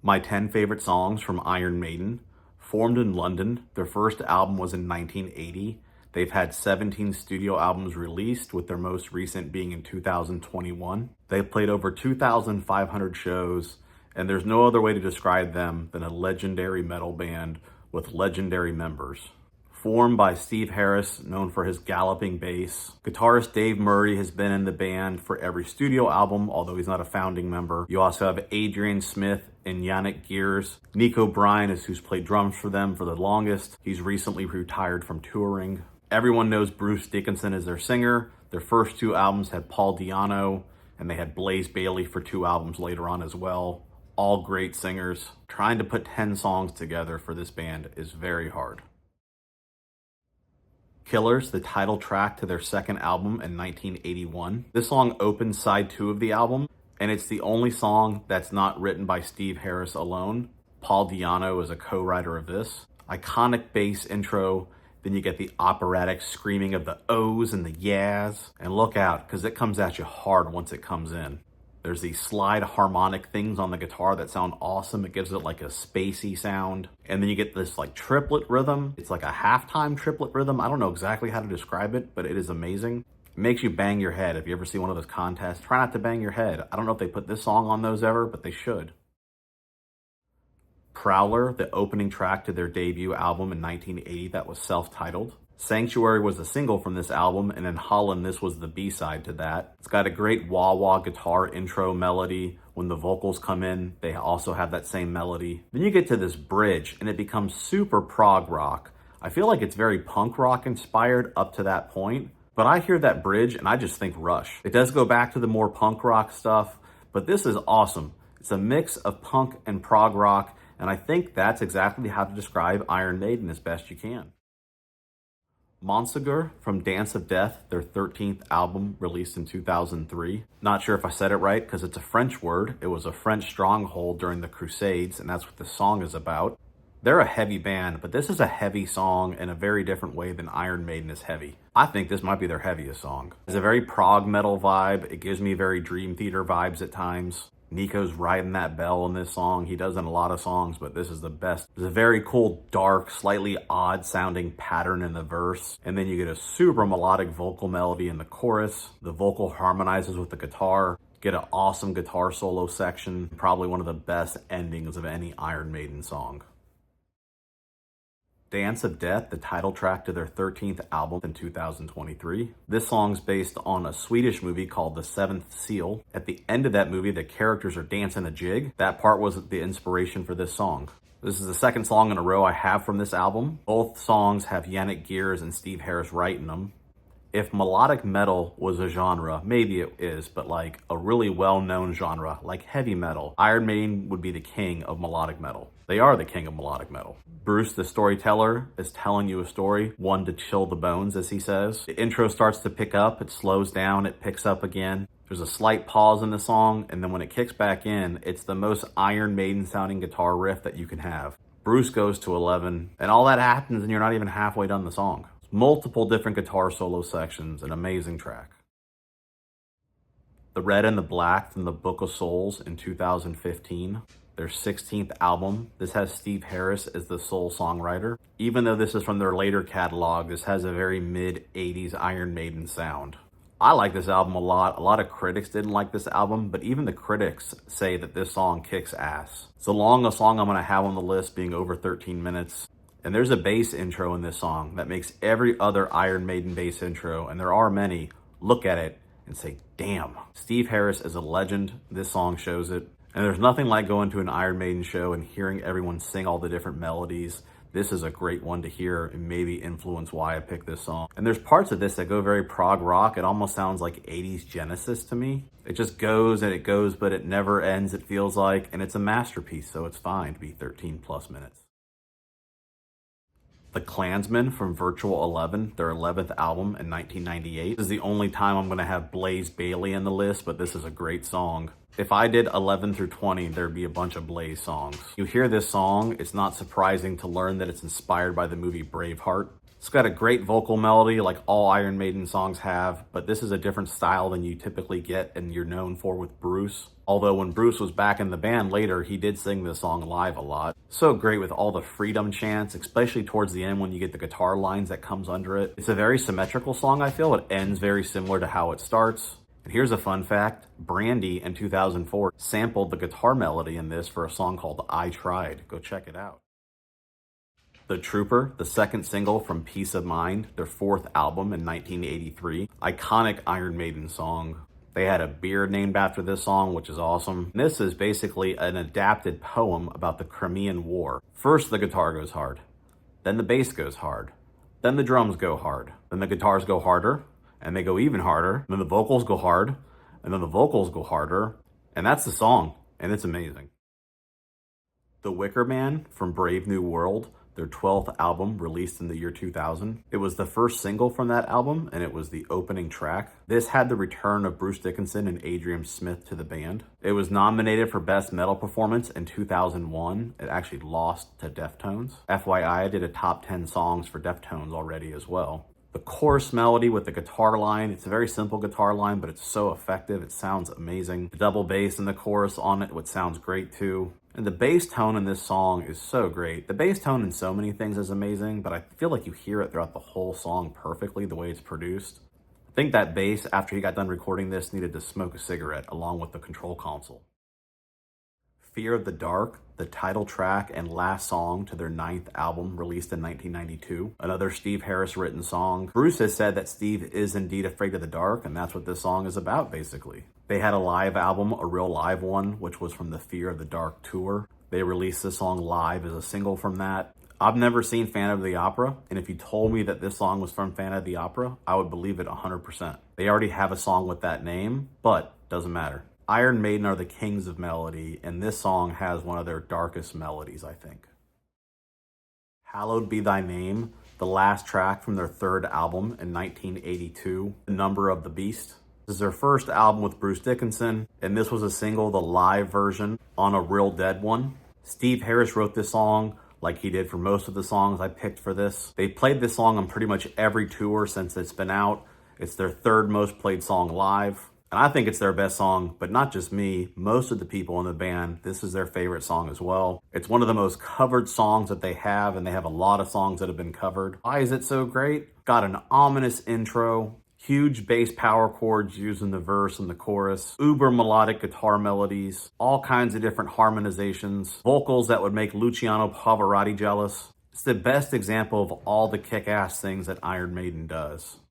My 10 favorite songs from Iron Maiden. Formed in London, their first album was in 1980. They've had 17 studio albums released, with their most recent being in 2021. They've played over 2,500 shows, and there's no other way to describe them than a legendary metal band with legendary members. Formed by Steve Harris, known for his galloping bass. Guitarist Dave Murray has been in the band for every studio album, although he's not a founding member. You also have Adrian Smith and Yannick Gears. Nico Bryan is who's played drums for them for the longest. He's recently retired from touring. Everyone knows Bruce Dickinson as their singer. Their first two albums had Paul Di'Anno, and they had Blaze Bayley for two albums later on as well. All great singers. Trying to put 10 songs together for this band is very hard. Killers, the title track to their second album in 1981. This song opens side 2 of the album, and it's the only song that's not written by Steve Harris alone. Paul Di'Anno is a co-writer of this. Iconic bass intro, then you get the operatic screaming of the O's and the yeahs. And look out, because it comes at you hard once it comes in. There's these slide harmonic things on the guitar that sound awesome. It gives it like a spacey sound. And then you get this like triplet rhythm. It's like a halftime triplet rhythm. I don't know exactly how to describe it, but it is amazing. It makes you bang your head. If you ever see one of those contests, try not to bang your head. I don't know if they put this song on those ever, but they should. Prowler, the opening track to their debut album in 1980 that was self-titled. Sanctuary was a single from this album, and in Holland, this was the B-side to that. It's got a great wah-wah guitar intro melody. When the vocals come in, they also have that same melody. Then you get to this bridge, and it becomes super prog rock. I feel like it's very punk rock inspired up to that point, but I hear that bridge, and I just think Rush. It does go back to the more punk rock stuff, but this is awesome. It's a mix of punk and prog rock, and I think that's exactly how to describe Iron Maiden as best you can. Montesgur from Dance of Death, their 13th album released in 2003. Not sure if I said it right because it's a French word. It was a French stronghold during the Crusades, and that's what the song is about. They're a heavy band, but this is a heavy song in a very different way than Iron Maiden is heavy. I think this might be their heaviest song. It's a very prog metal vibe. It gives me very Dream Theater vibes at times. Nico's riding that bell in this song. He does in a lot of songs, but this is the best. There's a very cool, dark, slightly odd sounding pattern in the verse. And then you get a super melodic vocal melody in the chorus. The vocal harmonizes with the guitar. Get an awesome guitar solo section. Probably one of the best endings of any Iron Maiden song. Dance of Death, the title track to their 13th album in 2023. This song's based on a Swedish movie called The Seventh Seal. At the end of that movie, the characters are dancing a jig. That part was the inspiration for this song. This is the second song in a row I have from this album. Both songs have Yannick Gears and Steve Harris writing them. If melodic metal was a genre, maybe it is, but like a really well-known genre, like heavy metal, Iron Maiden would be the king of melodic metal. They are the king of melodic metal. Bruce, the storyteller, is telling you a story, one to chill the bones, as he says. The intro starts to pick up, it slows down, it picks up again. There's a slight pause in the song, and then when it kicks back in, it's the most Iron Maiden sounding guitar riff that you can have. Bruce goes to 11, and all that happens and you're not even halfway done the song. Multiple different guitar solo sections, an amazing track. The Red and the Black from the Book of Souls in 2015. Their 16th album. This has Steve Harris as the sole songwriter. Even though this is from their later catalog, this has a very mid-80s Iron Maiden sound. I like this album a lot. A lot of critics didn't like this album, but even the critics say that this song kicks ass. It's the longest song I'm going to have on the list, being over 13 minutes. And there's a bass intro in this song that makes every other Iron Maiden bass intro, and there are many, look at it and say, damn. Steve Harris is a legend. This song shows it. And there's nothing like going to an Iron Maiden show and hearing everyone sing all the different melodies. This is a great one to hear and maybe influence why I picked this song. And there's parts of this that go very prog rock. It almost sounds like 80s Genesis to me. It just goes and it goes, but it never ends, it feels like. And it's a masterpiece, so it's fine to be 13 plus minutes. The Clansman from Virtual 11, their 11th album in 1998. This is the only time I'm going to have Blaze Bayley in the list, but this is a great song. If I did 11 through 20, there'd be a bunch of Blaze songs. You hear this song, it's not surprising to learn that it's inspired by the movie Braveheart. It's got a great vocal melody like all Iron Maiden songs have, but this is a different style than you typically get and you're known for with Bruce. Although when Bruce was back in the band later, he did sing this song live a lot. So great with all the freedom chants, especially towards the end when you get the guitar lines that comes under it. It's a very symmetrical song, I feel. It ends very similar to how it starts. And here's a fun fact, Brandy in 2004 sampled the guitar melody in this for a song called I Tried. Go check it out. The Trooper, the second single from Peace of Mind, their fourth album in 1983. Iconic Iron Maiden song. They had a beer named after this song, which is awesome. This is basically an adapted poem about the Crimean War. First, the guitar goes hard. Then the bass goes hard. Then the drums go hard. Then the guitars go harder, and they go even harder. Then the vocals go hard, and then the vocals go harder. And that's the song, and it's amazing. The Wicker Man from Brave New World, their 12th album released in the year 2000. It was the first single from that album, and it was the opening track. This had the return of Bruce Dickinson and Adrian Smith to the band. It was nominated for Best Metal Performance in 2001. It actually lost to Deftones. FYI, I did a top 10 songs for Deftones already as well. The chorus melody with the guitar line, it's a very simple guitar line, but it's so effective. It sounds amazing. The double bass in the chorus on it, which sounds great too. And the bass tone in this song is so great. The bass tone in so many things is amazing, but I feel like you hear it throughout the whole song perfectly the way it's produced. I think that bass, after he got done recording this, needed to smoke a cigarette along with the control console. Fear of the Dark, the title track and last song to their 9th album released in 1992. Another Steve Harris written song. Bruce has said that Steve is indeed afraid of the dark, and that's what this song is about, basically. They had a live album, a real live one, which was from the Fear of the Dark tour. They released this song live as a single from that. I've never seen Phantom of the Opera, and if you told me that this song was from Phantom of the Opera, I would believe it 100%. They already have a song with that name, but doesn't matter. Iron Maiden are the kings of melody, and this song has one of their darkest melodies, I think. Hallowed Be Thy Name, the last track from their 3rd album in 1982, The Number of the Beast. This is their first album with Bruce Dickinson, and this was a single, the live version, on a Real Dead one. Steve Harris wrote this song like he did for most of the songs I picked for this. They played this song on pretty much every tour since it's been out. It's their 3rd most played song live. And I think it's their best song, but not just me. Most of the people in the band, this is their favorite song as well. It's one of the most covered songs that they have, and they have a lot of songs that have been covered. Why is it so great? Got an ominous intro, huge bass power chords used in the verse and the chorus, uber melodic guitar melodies, all kinds of different harmonizations, vocals that would make Luciano Pavarotti jealous. It's the best example of all the kick-ass things that Iron Maiden does.